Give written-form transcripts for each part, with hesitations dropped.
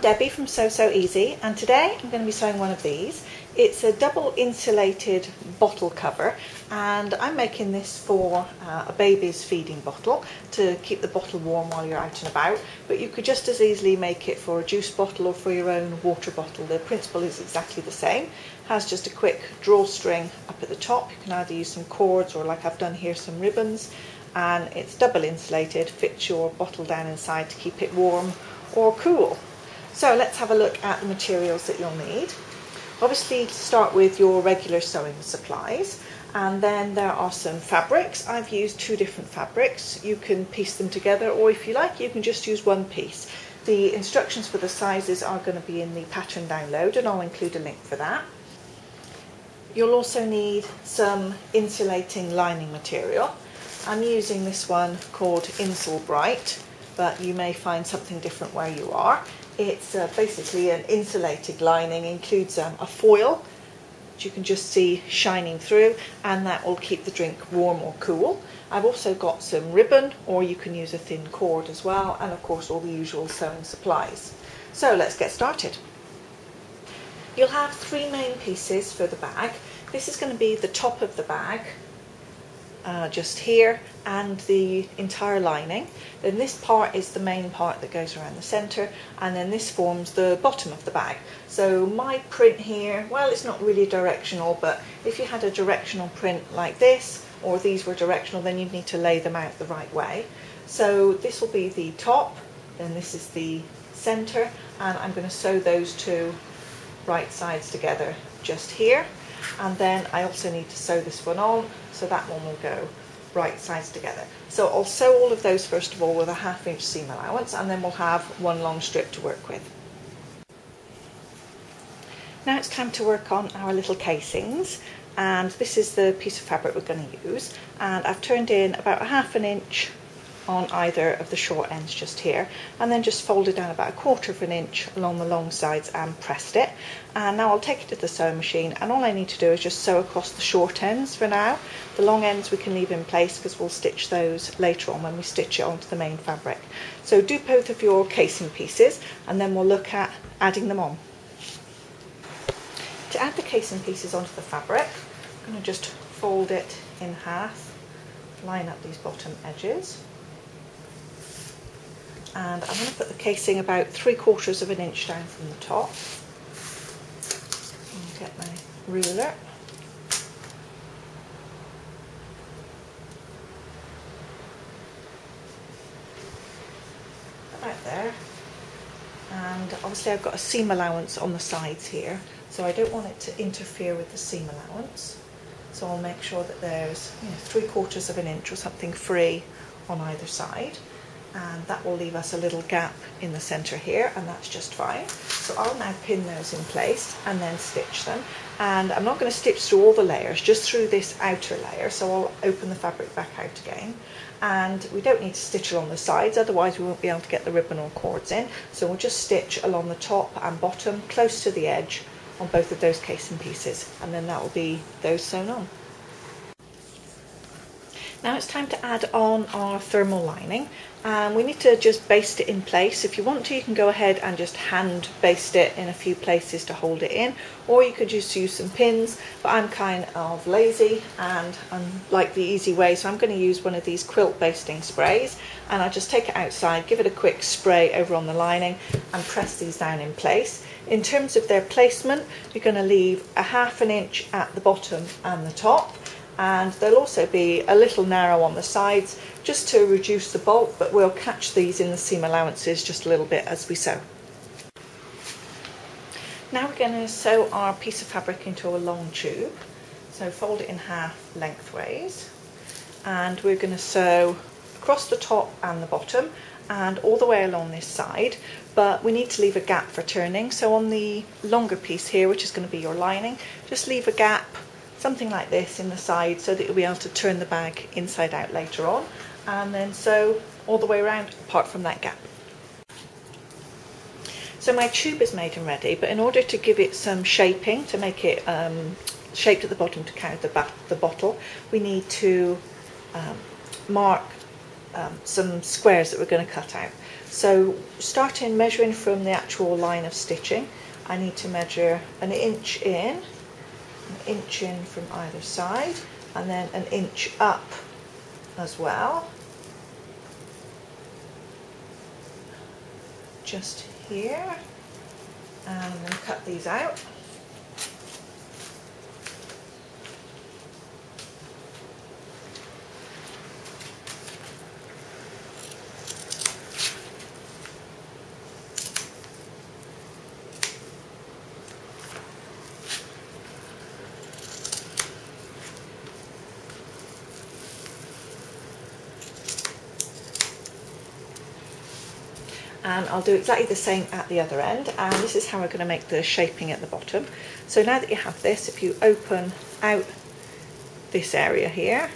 Debbie from So So Easy, and today I'm going to be sewing one of these. It's a double insulated bottle cover, and I'm making this for a baby's feeding bottle to keep the bottle warm while you're out and about, but you could just as easily make it for a juice bottle or for your own water bottle. The principle is exactly the same. It has just a quick drawstring up at the top. You can either use some cords or, like I've done here, some ribbons, and it's double insulated, fits your bottle down inside to keep it warm or cool. So let's have a look at the materials that you'll need. Obviously, start with your regular sewing supplies, and then there are some fabrics. I've used two different fabrics. You can piece them together, or if you like, you can just use one piece. The instructions for the sizes are going to be in the pattern download, and I'll include a link for that. You'll also need some insulating lining material. I'm using this one called insul-bright, but you may find something different where you are. It's basically an insulated lining, includes a foil, which you can just see shining through, and that will keep the drink warm or cool. I've also got some ribbon, or you can use a thin cord as well, and of course all the usual sewing supplies. So let's get started. You'll have three main pieces for the bag. This is going to be the top of the bag, just here, and the entire lining. Then this part is the main part that goes around the centre, and then this forms the bottom of the bag. So my print here, well, it's not really directional, but if you had a directional print like this, or these were directional, then you'd need to lay them out the right way. So this will be the top, then this is the centre, and I'm going to sew those two right sides together just here. And then I also need to sew this one on, so that one will go right sides together. So I'll sew all of those first of all with a 1/2 inch seam allowance, and then we'll have one long strip to work with. Now it's time to work on our little casings, and this is the piece of fabric we're going to use, and I've turned in about 1/2 inch on either of the short ends just here, and then just folded down about 1/4 inch along the long sides and pressed it. And now I'll take it to the sewing machine, and all I need to do is just sew across the short ends for now. The long ends we can leave in place because we'll stitch those later on when we stitch it onto the main fabric. So do both of your casing pieces, and then we'll look at adding them on. To add the casing pieces onto the fabric, I'm going to just fold it in half, line up these bottom edges, and I'm going to put the casing about 3/4 inch down from the top. I'll get my ruler. About there. And obviously I've got a seam allowance on the sides here, so I don't want it to interfere with the seam allowance. So I'll make sure that there's 3/4 inch or something free on either side. And that will leave us a little gap in the centre here, and that's just fine. So I'll now pin those in place and then stitch them. And I'm not going to stitch through all the layers, just through this outer layer, so I'll open the fabric back out again. And we don't need to stitch along the sides, otherwise we won't be able to get the ribbon or cords in. So we'll just stitch along the top and bottom, close to the edge on both of those casing pieces, and then that will be those sewn on. Now it's time to add on our thermal lining, and we need to just baste it in place. If you want to, you can go ahead and just hand baste it in a few places to hold it in, or you could just use some pins, but I'm kind of lazy and I like the easy way, so I'm going to use one of these quilt basting sprays, and I'll just take it outside, give it a quick spray over on the lining, and press these down in place. In terms of their placement, you're going to leave 1/2 inch at the bottom and the top, and they'll also be a little narrow on the sides just to reduce the bulk, but we'll catch these in the seam allowances just a little bit as we sew. Now we're going to sew our piece of fabric into a long tube, so fold it in half lengthways, and we're going to sew across the top and the bottom and all the way along this side, but we need to leave a gap for turning. So on the longer piece here, which is going to be your lining, just leave a gap something like this in the side so that you'll be able to turn the bag inside out later on, and then sew all the way around apart from that gap. So my tube is made and ready, but in order to give it some shaping, to make it shaped at the bottom to carry the bottle, we need to mark some squares that we're going to cut out. So starting measuring from the actual line of stitching, I need to measure an inch in from either side, and then an inch up as well, just here, and I'm going to cut these out. And I'll do exactly the same at the other end, and this is how we're going to make the shaping at the bottom. So now that you have this, if you open out this area here,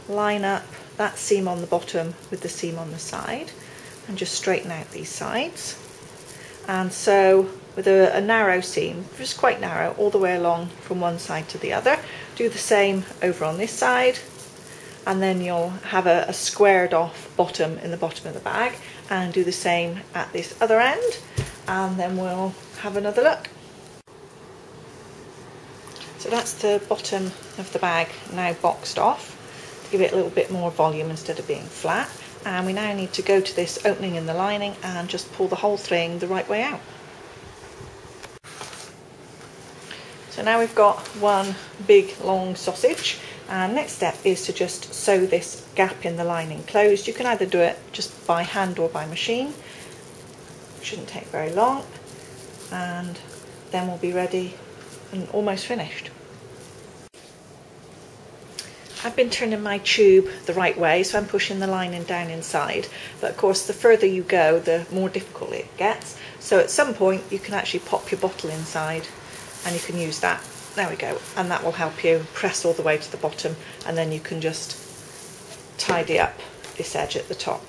line up that seam on the bottom with the seam on the side, and just straighten out these sides. And so with a narrow seam, just quite narrow, all the way along from one side to the other, do the same over on this side, and then you'll have a squared off bottom in the bottom of the bag, and do the same at this other end, and then we'll have another look. So that's the bottom of the bag now boxed off, to give it a little bit more volume instead of being flat. And we now need to go to this opening in the lining and just pull the whole thing the right way out. So now we've got one big long sausage, and next step is to just sew this gap in the lining closed. You can either do it just by hand or by machine. Shouldn't take very long, and then we'll be ready and almost finished. I've been turning my tube the right way, so I'm pushing the lining down inside, but of course the further you go, the more difficult it gets. So at some point you can actually pop your bottle inside, and you can use that. There we go, and that will help you press all the way to the bottom, and then you can just tidy up this edge at the top.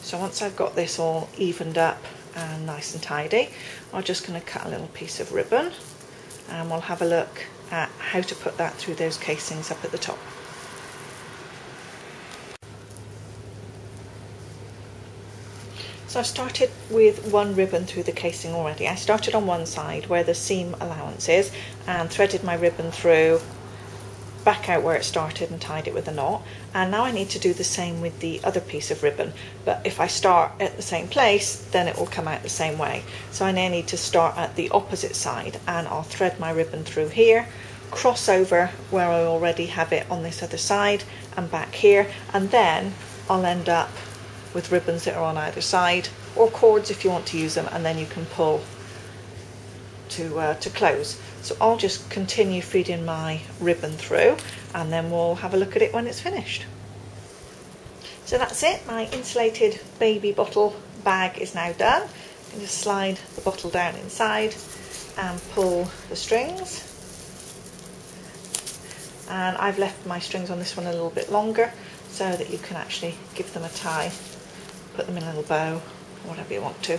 So once I've got this all evened up and nice and tidy, I'm just going to cut a little piece of ribbon, and we'll have a look at how to put that through those casings up at the top. So I've started with one ribbon through the casing already. I started on one side where the seam allowance is and threaded my ribbon through, back out where it started and tied it with a knot. And now I need to do the same with the other piece of ribbon, but if I start at the same place, then it will come out the same way. So I now need to start at the opposite side, and I'll thread my ribbon through here, cross over where I already have it on this other side and back here, and then I'll end up with ribbons that are on either side, or cords if you want to use them, and then you can pull to close. So I'll just continue feeding my ribbon through, and then we'll have a look at it when it's finished. So that's it, my insulated baby bottle bag is now done. You can just slide the bottle down inside and pull the strings. And I've left my strings on this one a little bit longer so that you can actually give them a tie, put them in a little bow, whatever you want to.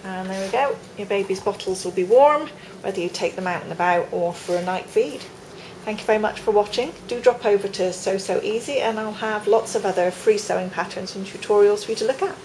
And there we go, your baby's bottles will be warm, whether you take them out and about or for a night feed. Thank you very much for watching. Do drop over to Sew So Easy, and I'll have lots of other free sewing patterns and tutorials for you to look at.